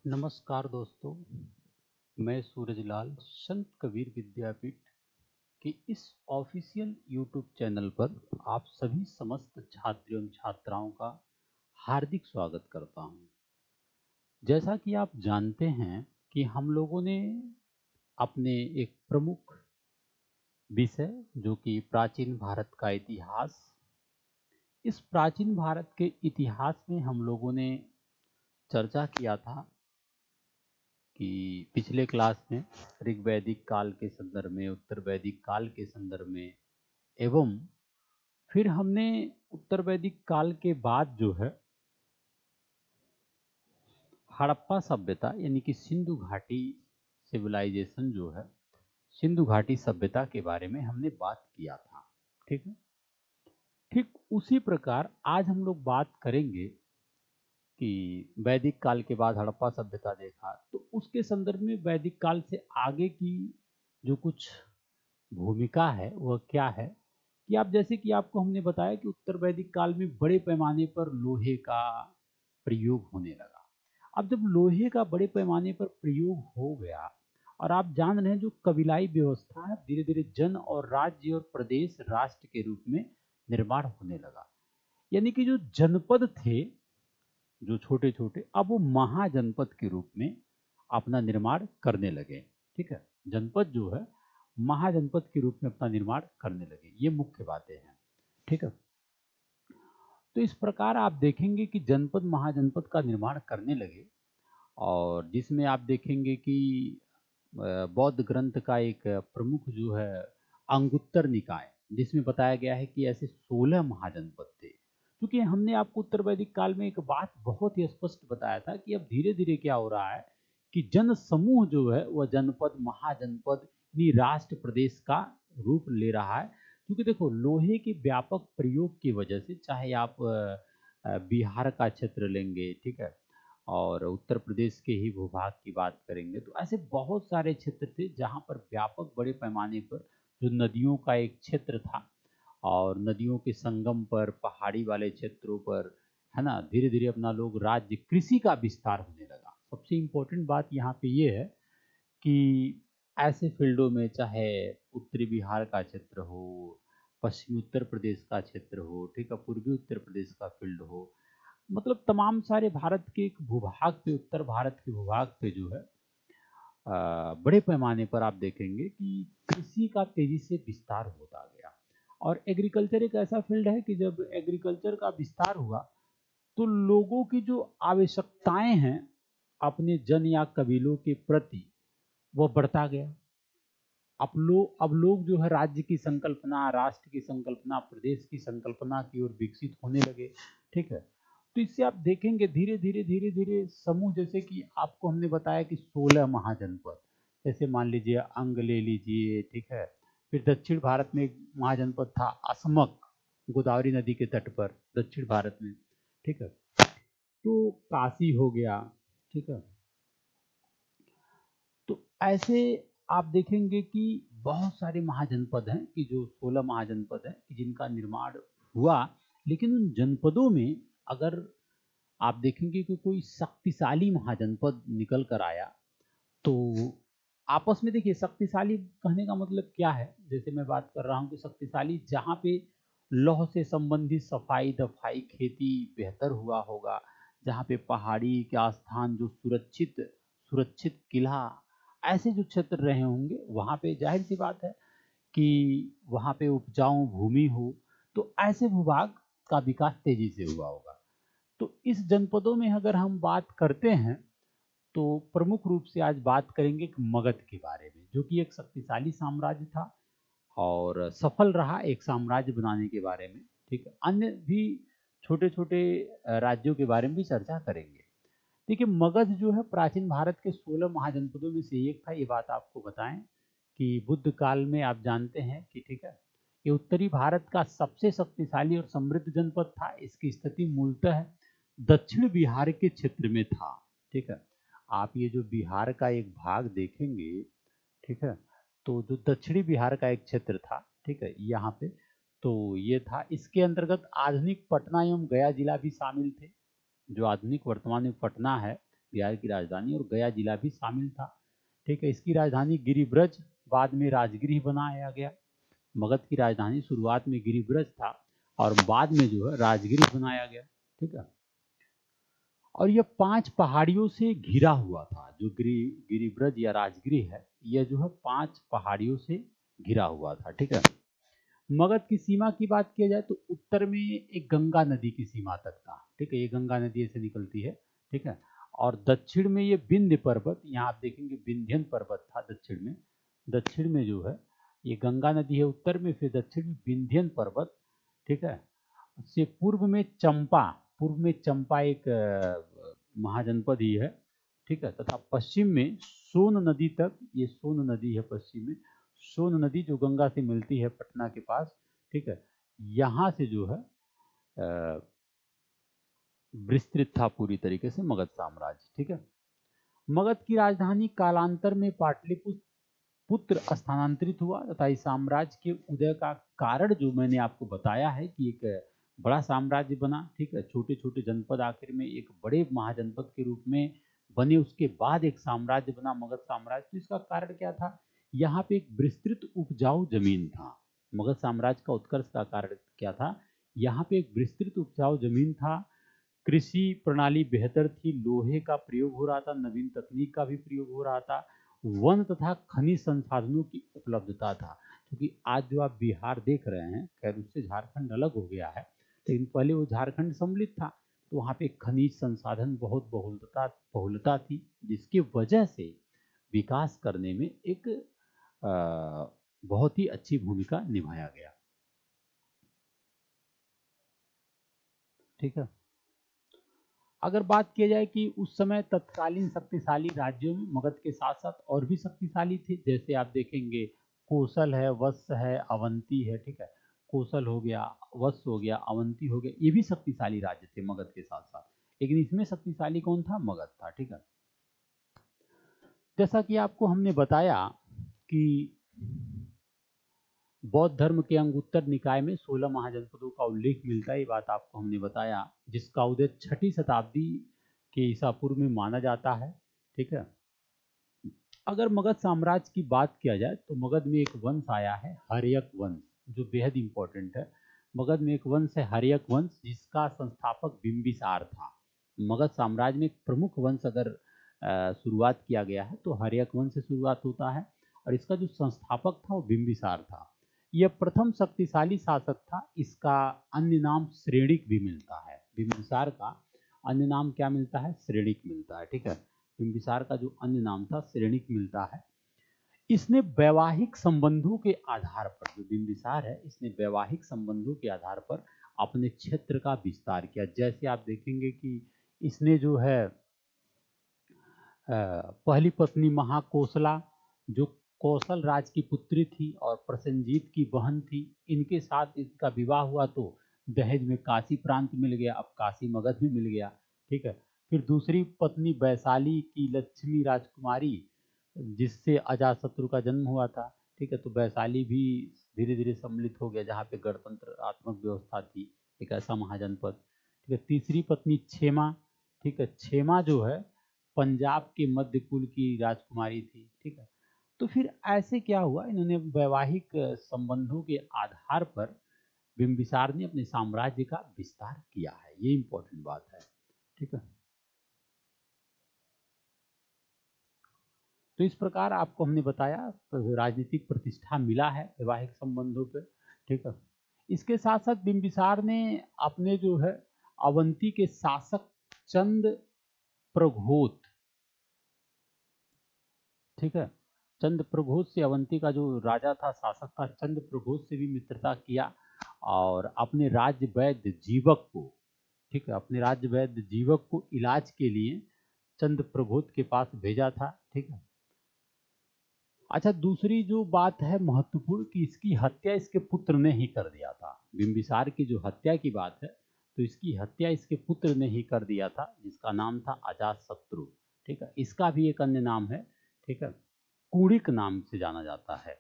नमस्कार दोस्तों, मैं सूरजलाल संत कबीर विद्यापीठ के इस ऑफिशियल यूट्यूब चैनल पर आप सभी समस्त छात्रों एवं छात्राओं का हार्दिक स्वागत करता हूं। जैसा कि आप जानते हैं कि हम लोगों ने अपने एक प्रमुख विषय जो कि प्राचीन भारत का इतिहास, इस प्राचीन भारत के इतिहास में हम लोगों ने चर्चा किया था कि पिछले क्लास में ऋग्वैदिक काल के संदर्भ में, उत्तर वैदिक काल के संदर्भ में एवं फिर हमने उत्तर वैदिक काल के बाद जो है हड़प्पा सभ्यता यानी कि सिंधु घाटी सिविलाइजेशन जो है, सिंधु घाटी सभ्यता के बारे में हमने बात किया था। ठीक है, ठीक उसी प्रकार आज हम लोग बात करेंगे कि वैदिक काल के बाद हड़प्पा सभ्यता देखा, तो उसके संदर्भ में वैदिक काल से आगे की जो कुछ भूमिका है वह क्या है कि आप जैसे कि आपको हमने बताया कि उत्तर वैदिक काल में बड़े पैमाने पर लोहे का प्रयोग होने लगा। अब जब लोहे का बड़े पैमाने पर प्रयोग हो गया और आप जान रहे हैं जो कबीलाई व्यवस्था है धीरे धीरे जन और राज्य और प्रदेश राष्ट्र के रूप में निर्माण होने लगा। यानी कि जो जनपद थे, जो छोटे छोटे, अब वो महाजनपद के रूप में अपना निर्माण करने लगे। ठीक है, जनपद जो है महाजनपद के रूप में अपना निर्माण करने लगे, ये मुख्य बातें हैं। ठीक है, तो इस प्रकार आप देखेंगे कि जनपद महाजनपद का निर्माण करने लगे और जिसमें आप देखेंगे कि बौद्ध ग्रंथ का एक प्रमुख जो है अंगुत्तर निकाय, जिसमें बताया गया है कि ऐसे 16 महाजनपद थे। क्योंकि हमने आपको उत्तर वैदिक काल में एक बात बहुत ही स्पष्ट बताया था कि अब धीरे धीरे क्या हो रहा है कि जन समूह जो है वह जनपद महाजनपद यानी राष्ट्र प्रदेश का रूप ले रहा है। क्योंकि देखो लोहे के व्यापक प्रयोग की वजह से, चाहे आप बिहार का क्षेत्र लेंगे, ठीक है, और उत्तर प्रदेश के ही भूभाग की बात करेंगे, तो ऐसे बहुत सारे क्षेत्र थे जहाँ पर व्यापक बड़े पैमाने पर जो नदियों का एक क्षेत्र था और नदियों के संगम पर पहाड़ी वाले क्षेत्रों पर, है ना, धीरे धीरे अपना लोग राज्य कृषि का विस्तार होने लगा। सबसे इम्पोर्टेंट बात यहाँ पे ये है कि ऐसे फील्डों में, चाहे उत्तरी बिहार का क्षेत्र हो, पश्चिमी उत्तर प्रदेश का क्षेत्र हो, ठीक है, पूर्वी उत्तर प्रदेश का फील्ड हो, मतलब तमाम सारे भारत के एक भूभाग पे, उत्तर भारत के भूभाग पे जो है बड़े पैमाने पर आप देखेंगे कि कृषि का तेजी से विस्तार होता गया। और एग्रीकल्चर एक ऐसा फील्ड है कि जब एग्रीकल्चर का विस्तार हुआ तो लोगों की जो आवश्यकताएं हैं अपने जन या कबीलों के प्रति वह बढ़ता गया। अब लोग जो है राज्य की संकल्पना, राष्ट्र की संकल्पना, प्रदेश की संकल्पना की ओर विकसित होने लगे। ठीक है, तो इससे आप देखेंगे धीरे धीरे धीरे धीरे समूह, जैसे कि आपको हमने बताया कि 16 महाजनपद, जैसे मान लीजिए अंग ले लीजिए, ठीक है, फिर दक्षिण भारत में एक महाजनपद था असमक, गोदावरी नदी के तट पर दक्षिण भारत में। ठीक है, तो काशी हो गया। ठीक है, तो ऐसे आप देखेंगे कि बहुत सारे महाजनपद हैं कि जो 16 महाजनपद हैं कि जिनका निर्माण हुआ। लेकिन उन जनपदों में अगर आप देखेंगे कि कोई शक्तिशाली महाजनपद निकल कर आया, तो आपस में देखिए शक्तिशाली कहने का मतलब क्या है। जैसे मैं बात कर रहा हूँ कि शक्तिशाली जहाँ पे लौह से संबंधित सफाई दफाई खेती बेहतर हुआ होगा, जहाँ पे पहाड़ी के आस्थान जो सुरक्षित सुरक्षित किला, ऐसे जो क्षेत्र रहे होंगे वहाँ पे जाहिर सी बात है कि वहाँ पे उपजाऊ भूमि हो, तो ऐसे भूभाग का विकास तेजी से हुआ होगा। तो इस जनपदों में अगर हम बात करते हैं तो प्रमुख रूप से आज बात करेंगे एक मगध के बारे में, जो कि एक शक्तिशाली साम्राज्य था और सफल रहा एक साम्राज्य बनाने के बारे में। ठीक है, अन्य भी छोटे छोटे राज्यों के बारे में भी चर्चा करेंगे। देखिए मगध जो है प्राचीन भारत के 16 महाजनपदों में से एक था। ये बात आपको बताएं कि बुद्ध काल में आप जानते हैं कि, ठीक है, ये उत्तरी भारत का सबसे शक्तिशाली और समृद्ध जनपद था। इसकी स्थिति मूलतः दक्षिण बिहार के क्षेत्र में था। ठीक है, आप ये जो बिहार का एक भाग देखेंगे, ठीक है, तो जो दक्षिणी बिहार का एक क्षेत्र था, ठीक है, यहाँ पे, तो ये था, इसके अंतर्गत आधुनिक पटना एवं गया जिला भी शामिल थे। जो आधुनिक वर्तमान में पटना है, बिहार की राजधानी, और गया जिला भी शामिल था। ठीक है, इसकी राजधानी गिरिब्रज बाद में राजगृह बनाया गया। मगध की राजधानी शुरुआत में गिरिब्रज था और बाद में जो है राजगृह बनाया गया। ठीक है, और यह 5 पहाड़ियों से घिरा हुआ था। जो गिरिब्रज या राजगृह है, यह जो है 5 पहाड़ियों से घिरा हुआ था। ठीक है, मगध की सीमा की बात किया जाए तो उत्तर में एक गंगा नदी की सीमा तक था। ठीक है, ये गंगा नदी ऐसे निकलती है। ठीक है, और दक्षिण में ये विंध्य पर्वत, यहाँ आप देखेंगे विंध्यन पर्वत था दक्षिण में। दक्षिण में जो है ये गंगा नदी है उत्तर में, फिर दक्षिण में विंध्यन पर्वत। ठीक है, से पूर्व में चंपा एक महाजनपद ही है। ठीक है, तथा पश्चिम में सोन नदी तक, ये सोन नदी है पश्चिम में, सोन नदी जो गंगा से मिलती है पटना के पास। ठीक है, यहाँ से जो है विस्तृत था पूरी तरीके से मगध साम्राज्य। ठीक है, मगध की राजधानी कालांतर में पाटलिपुत्र स्थानांतरित हुआ तथा इस साम्राज्य के उदय का कारण जो मैंने आपको बताया है कि एक बड़ा साम्राज्य बना। ठीक है, छोटे छोटे जनपद आखिर में एक बड़े महाजनपद के रूप में बने, उसके बाद एक साम्राज्य बना मगध साम्राज्य। तो इसका कारण क्या था? यहाँ पे एक विस्तृत उपजाऊ जमीन था। मगध साम्राज्य का उत्कर्ष का कारण क्या था? यहाँ पे एक विस्तृत उपजाऊ जमीन था, कृषि प्रणाली बेहतर थी, लोहे का प्रयोग हो रहा था, नवीन तकनीक का भी प्रयोग हो रहा था, वन तथा खनिज संसाधनों की उपलब्धता था। क्योंकि आज जो आप बिहार देख रहे हैं, खैर उससे झारखंड अलग हो गया है, लेकिन पहले वो झारखंड सम्मिलित था, तो वहाँ पे खनिज संसाधन बहुत बहुलता थी, जिसकी वजह से विकास करने में एक बहुत ही अच्छी भूमिका निभाया गया। ठीक है, अगर बात किया जाए कि उस समय तत्कालीन शक्तिशाली राज्यों में मगध के साथ साथ और भी शक्तिशाली थे, जैसे आप देखेंगे कोसल है, वत्स है, अवंती है। ठीक है, कोसल हो गया, वत्स हो गया, अवंती हो गया, ये भी शक्तिशाली राज्य थे मगध के साथ साथ, लेकिन इसमें शक्तिशाली कौन था? मगध था। ठीक है, जैसा कि आपको हमने बताया कि बौद्ध धर्म के अंगुत्तर निकाय में 16 महाजनपदों का उल्लेख मिलता है, ये बात आपको हमने बताया, जिसका उदय 6ठी शताब्दी के ईसा पूर्व में माना जाता है। ठीक है, अगर मगध साम्राज्य की बात किया जाए तो मगध में एक वंश आया है हर्यक वंश, जो बेहद इंपॉर्टेंट है। मगध में एक वंश है हर्यक वंश, जिसका संस्थापक बिंबिसार था। मगध साम्राज्य में एक प्रमुख वंश अगर शुरुआत किया गया है तो हर्यक वंश से शुरुआत होता है, और इसका जो संस्थापक था वो बिंबिसार था। यह प्रथम शक्तिशाली शासक था। इसका अन्य नाम श्रेणिक भी मिलता है। बिंबिसार का अन्य नाम क्या मिलता है? श्रेणिक मिलता है। ठीक है, बिंबिसार का जो अन्य नाम था श्रेणिक मिलता है। इसने वैवाहिक संबंधों के आधार पर, जो बिंबिसार है, इसने वैवाहिक संबंधों के आधार पर अपने क्षेत्र का विस्तार किया। जैसे आप देखेंगे कि इसने जो है पहली पत्नी महाकोसला, जो कौशल राज की पुत्री थी और प्रसेनजीत की बहन थी, इनके साथ इसका विवाह हुआ तो दहेज में काशी प्रांत मिल गया, अब काशी मगध में मिल गया। ठीक है, फिर दूसरी पत्नी वैशाली की लक्ष्मी राजकुमारी, जिससे अजातशत्रु का जन्म हुआ था। ठीक है, तो वैशाली भी धीरे धीरे सम्मिलित हो गया, जहाँ पे गणतंत्रात्मक व्यवस्था थी, एक ऐसा महाजनपद। ठीक है, तीसरी पत्नी क्षेमा। ठीक है, क्षेमा जो है पंजाब के मध्य कुल की राजकुमारी थी। ठीक है, तो फिर ऐसे क्या हुआ, इन्होंने वैवाहिक संबंधों के आधार पर बिंबिसार ने अपने साम्राज्य का विस्तार किया है। ये इंपॉर्टेंट बात है। ठीक है, तो इस प्रकार आपको हमने बताया राजनीतिक प्रतिष्ठा मिला है वैवाहिक संबंधों पे। ठीक है, इसके साथ साथ बिंबिसार ने अपने जो है अवंती के शासक चंद प्रघोत, ठीक है, चंद प्रघोत से, अवंती का जो राजा था, शासक था, चंद प्रघोत से भी मित्रता किया और अपने राज्य वैद्य जीवक को, ठीक है, अपने राज्य वैद्य जीवक को इलाज के लिए चंद प्रघोत के पास भेजा था। ठीक है, अच्छा, दूसरी जो बात है महत्वपूर्ण कि इसकी हत्या इसके पुत्र ने ही कर दिया था। बिंबिसार की जो हत्या की बात है, तो इसकी हत्या इसके पुत्र ने ही कर दिया था, जिसका नाम था अजातशत्रु। ठीक है, इसका भी एक अन्य नाम है। ठीक है, कूणिक नाम से जाना जाता है।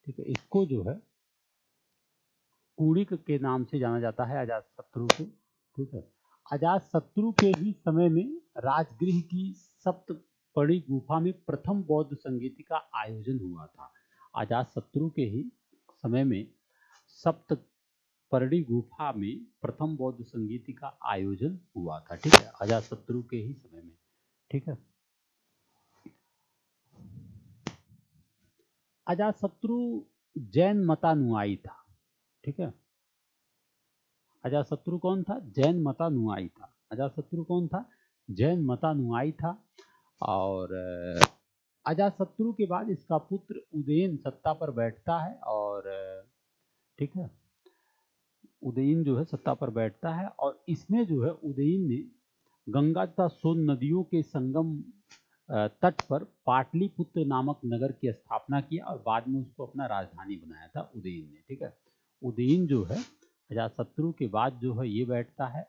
ठीक है, इसको जो है कूणिक के नाम से जाना जाता है अजातशत्रु को। ठीक है, अजातशत्रु के ही समय में राजगृह की सप्तपर्णी गुफा में प्रथम बौद्ध संगीति का आयोजन हुआ था। अजातशत्रु के ही समय में सप्तपर्णी गुफा में प्रथम बौद्ध संगीति का आयोजन हुआ था। ठीक है, अजातशत्रु के ही समय में। ठीक है, अजातशत्रु जैन मतानुयायी था। ठीक है, अजातशत्रु कौन था? जैन मतानुयायी था। अजातशत्रु कौन था? जैन मतानुयायी था। और अजातशत्रु के बाद इसका पुत्र उदयन सत्ता पर बैठता है। और ठीक है, उदयन जो है सत्ता पर बैठता है और इसमें जो है उदयन ने गंगा तथा सोन नदियों के संगम तट पर पाटलिपुत्र नामक नगर की स्थापना किया और बाद में उसको अपना राजधानी बनाया था उदयन ने। ठीक है, उदयन जो है अजातशत्रु के बाद जो है ये बैठता है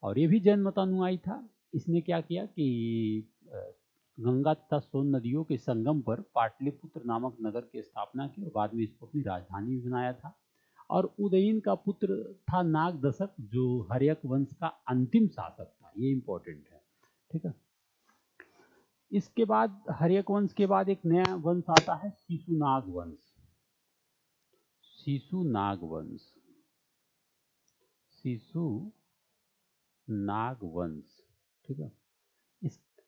और ये भी जैन मतानुयायी था। इसने क्या किया कि गंगा तथा सोन नदियों के संगम पर पाटलिपुत्र नामक नगर की स्थापना की और बाद में इसको अपनी राजधानी भी बनाया था। और उदयन का पुत्र था नागदशक, जो हर्यक वंश का अंतिम शासक था। ये इंपॉर्टेंट है। ठीक है, इसके बाद हर्यक वंश के बाद एक नया वंश आता है शिशुनाग वंश। शिशुनाग वंश, शिशुनाग वंश। ठीक है,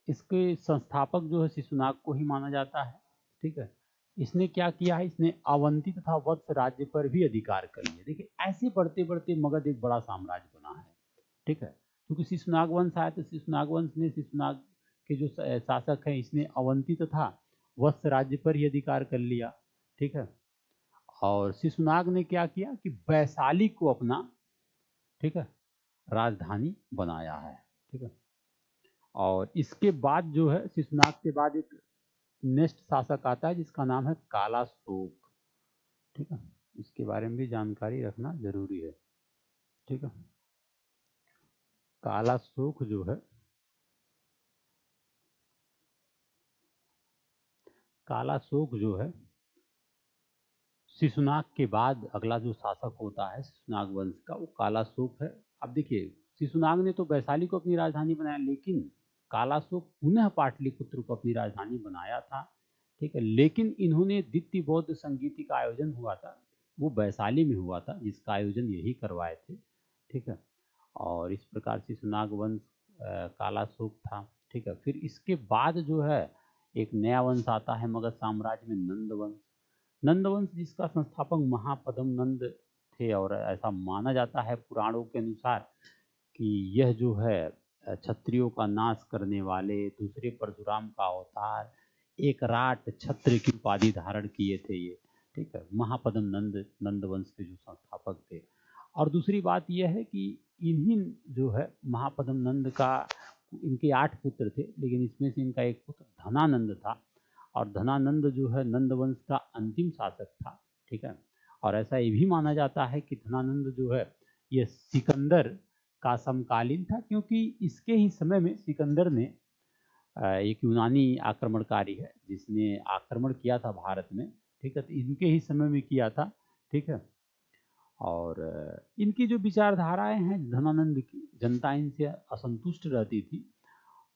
इसके संस्थापक जो है शिशुनाग को ही माना जाता है। ठीक है, इसने क्या किया है? इसने अवंती तथा वत्स राज्य पर भी अधिकार कर लिया। देखिए, ऐसे बढ़ते बढ़ते मगध एक बड़ा साम्राज्य बना है। ठीक है, क्योंकि शिशुनाग वंश आया तो शिशुनाग वंश ने, शिशुनाग के जो शासक हैं, इसने अवंती तथा वत्स राज्य पर ही अधिकार कर लिया। ठीक है, और शिशुनाग ने क्या किया कि वैशाली को अपना, ठीक है, राजधानी बनाया है। ठीक है, और इसके बाद जो है शिशुनाग के बाद एक नेक्स्ट शासक आता है जिसका नाम है कालाशोक। ठीक है, इसके बारे में भी जानकारी रखना जरूरी है। ठीक है, कालाशोक जो है, कालाशोक जो है शिशुनाग के बाद अगला जो शासक होता है शिशुनाग वंश का, वो कालाशोक है। अब देखिए, शिशुनाग ने तो वैशाली को अपनी राजधानी बनाया, लेकिन कालाशोक पुनः पाटलिपुत्र को अपनी राजधानी बनाया था। ठीक है, लेकिन इन्होंने द्वितीय बौद्ध संगीति का आयोजन हुआ था, वो वैशाली में हुआ था, जिसका आयोजन यही करवाए थे। ठीक है, और इस प्रकार शिशुनाग वंश कालाशोक था। ठीक है, फिर इसके बाद जो है एक नया वंश आता है मगध साम्राज्य में, नंद वंश। नंद वंश जिसका संस्थापक महापद्म नंद थे, और ऐसा माना जाता है पुराणों के अनुसार कि यह जो है क्षत्रियों का नाश करने वाले दूसरे परशुराम का अवतार, एक राट छत्र की उपाधि धारण किए थे ये। ठीक है, महापद्म नंद, नंद वंश के जो संस्थापक थे। और दूसरी बात यह है कि इन्हीं जो है महापद्म नंद का, इनके 8 पुत्र थे, लेकिन इसमें से इनका एक पुत्र धनानंद था, और धनानंद जो है नंद वंश का अंतिम शासक था। ठीक है, और ऐसा ये भी माना जाता है कि धनानंद जो है ये सिकंदर का समकालीन था, क्योंकि इसके ही समय में सिकंदर ने, एक यूनानी आक्रमणकारी है जिसने आक्रमण किया था भारत में। ठीक है, तो इनके ही समय में किया था। ठीक है, और इनकी जो विचारधाराएं हैं धनानंद की, जनता इनसे असंतुष्ट रहती थी,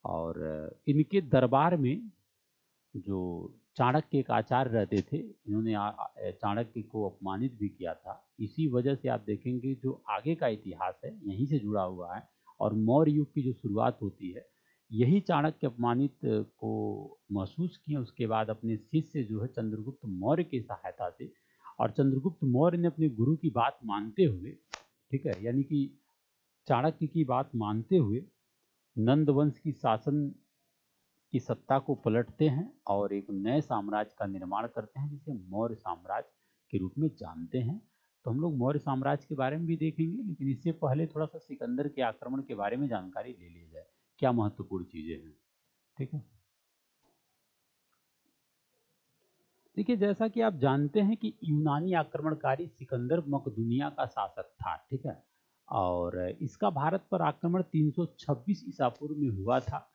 और इनके दरबार में जो चाणक्य एक आचार्य रहते थे, इन्होंने चाणक्य को अपमानित भी किया था। इसी वजह से आप देखेंगे जो आगे का इतिहास है यहीं से जुड़ा हुआ है, और मौर्य युग की जो शुरुआत होती है, यही चाणक्य अपमानित को महसूस किए। उसके बाद अपने शिष्य जो है चंद्रगुप्त मौर्य की सहायता से, और चंद्रगुप्त मौर्य ने अपने गुरु की बात मानते हुए, ठीक है, यानी कि चाणक्य की बात मानते हुए नंद वंश की शासन की सत्ता को पलटते हैं और एक नए साम्राज्य का निर्माण करते हैं, जिसे मौर्य साम्राज्य के रूप में जानते हैं। तो हम लोग मौर्य साम्राज्य के बारे में भी देखेंगे, लेकिन इससे पहले थोड़ा सा सिकंदर के आक्रमण के बारे में जानकारी ले ली जाए, क्या महत्वपूर्ण चीजें हैं। ठीक है, देखिए, जैसा कि आप जानते हैं कि यूनानी आक्रमणकारी सिकंदर मकदूनिया का शासक था। ठीक है, और इसका भारत पर आक्रमण 326 ईसा पूर्व में हुआ था।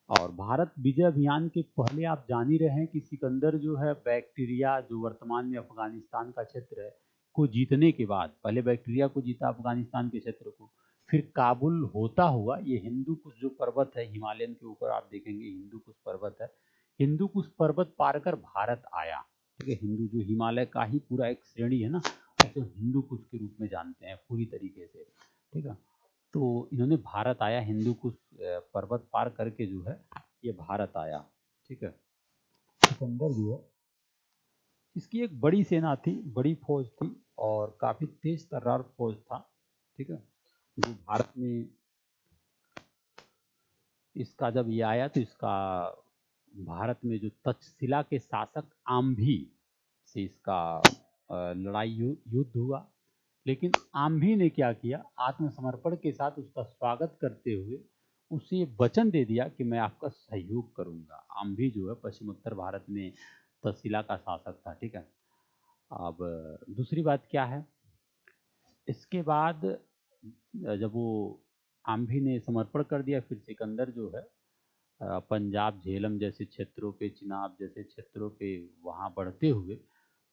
और भारत विजय अभियान के पहले आप जान ही रहे हैं कि सिकंदर जो है बैक्टीरिया, जो वर्तमान में अफगानिस्तान का क्षेत्र है, को जीतने के बाद, पहले बैक्टीरिया को जीता अफगानिस्तान के क्षेत्र को, फिर काबुल होता हुआ ये हिंदू कुश जो पर्वत है, हिमालयन के ऊपर आप देखेंगे हिंदू कुश पर्वत है, हिंदू कुश पर्वत पार कर भारत आया। ठीक है, हिंदू जो हिमालय का ही पूरा एक श्रेणी है ना, उसे हिंदू कुश के रूप में जानते हैं पूरी तरीके से। ठीक है, तो इन्होंने भारत आया, हिंदू कुश पर्वत पार करके जो है ये भारत आया। ठीक है, सिकंदर जो है इसकी एक बड़ी सेना थी, बड़ी फौज थी और काफी तेज तर्रार फौज था। ठीक है, जो भारत में इसका जब ये आया तो इसका भारत में जो तक्षशिला के शासक आम्भी से इसका लड़ाई युद्ध हुआ। लेकिन आम्भी ने क्या किया, आत्मसमर्पण के साथ उसका स्वागत करते हुए उसे वचन दे दिया कि मैं आपका सहयोग करूंगा। आम्भी जो है पश्चिमोत्तर भारत में तक्षशिला का शासक था। ठीक है, अब दूसरी बात क्या है, इसके बाद जब वो आम्भी ने समर्पण कर दिया, फिर सिकंदर जो है पंजाब झेलम जैसे क्षेत्रों पे, चिनाब जैसे क्षेत्रों पे वहाँ बढ़ते हुए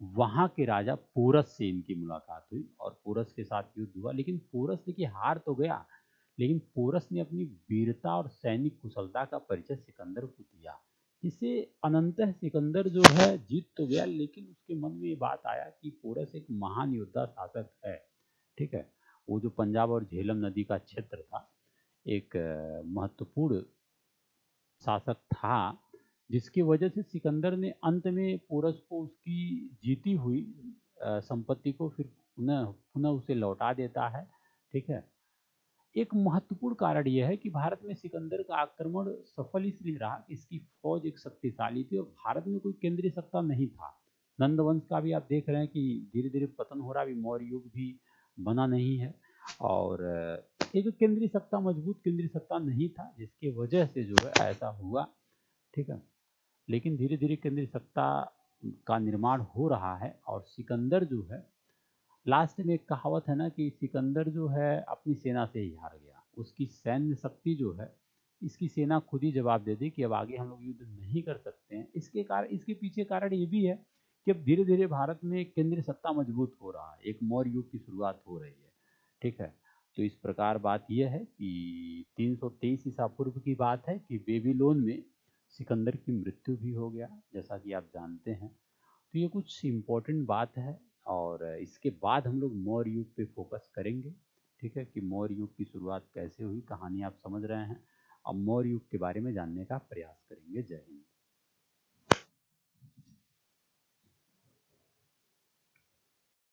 वहाँ के राजा पोरस से इनकी मुलाकात हुई और पोरस के साथ युद्ध हुआ। लेकिन पोरस देखिए हार तो गया, लेकिन पोरस ने अपनी वीरता और सैनिक कुशलता का परिचय सिकंदर को दिया, जिससे अनंतः सिकंदर जो है जीत तो गया, लेकिन उसके मन में ये बात आया कि पोरस एक महान योद्धा शासक है। ठीक है, वो जो पंजाब और झेलम नदी का क्षेत्र था, एक महत्वपूर्ण शासक था, जिसकी वजह से सिकंदर ने अंत में पोरस को उसकी जीती हुई संपत्ति को फिर पुनः पुनः उसे लौटा देता है। ठीक है, एक महत्वपूर्ण कारण यह है कि भारत में सिकंदर का आक्रमण सफल इसलिए रहा कि इसकी फौज एक शक्तिशाली थी और भारत में कोई केंद्रीय सत्ता नहीं था। नंद वंश का भी आप देख रहे हैं कि धीरे धीरे पतन हो रहा, अभी मौर्य युग भी बना नहीं है और एक केंद्रीय सत्ता, मजबूत केंद्रीय सत्ता नहीं था, जिसकी वजह से जो है ऐसा हुआ। ठीक है, लेकिन धीरे धीरे केंद्रीय सत्ता का निर्माण हो रहा है और सिकंदर जो है, लास्ट में एक कहावत है ना कि सिकंदर जो है अपनी सेना से ही हार गया। उसकी सैन्य शक्ति जो है, इसकी सेना खुद ही जवाब दे दी कि अब आगे हम लोग युद्ध नहीं कर सकते हैं। इसके पीछे कारण ये भी है कि अब धीरे धीरे भारत में केंद्रीय सत्ता मजबूत हो रहा है, एक मौर्य युग की शुरुआत हो रही है। ठीक है, तो इस प्रकार बात यह है कि 323 ईसा पूर्व की बात है कि बेबीलोन में सिकंदर की मृत्यु भी हो गया, जैसा कि आप जानते हैं। तो ये कुछ इम्पोर्टेंट बात है और इसके बाद हम लोग मौर्य युग पे फोकस करेंगे। ठीक है, कि मौर्य युग की शुरुआत कैसे हुई, कहानी आप समझ रहे हैं। अब मौर्य युग के बारे में जानने का प्रयास करेंगे। जय हिंद।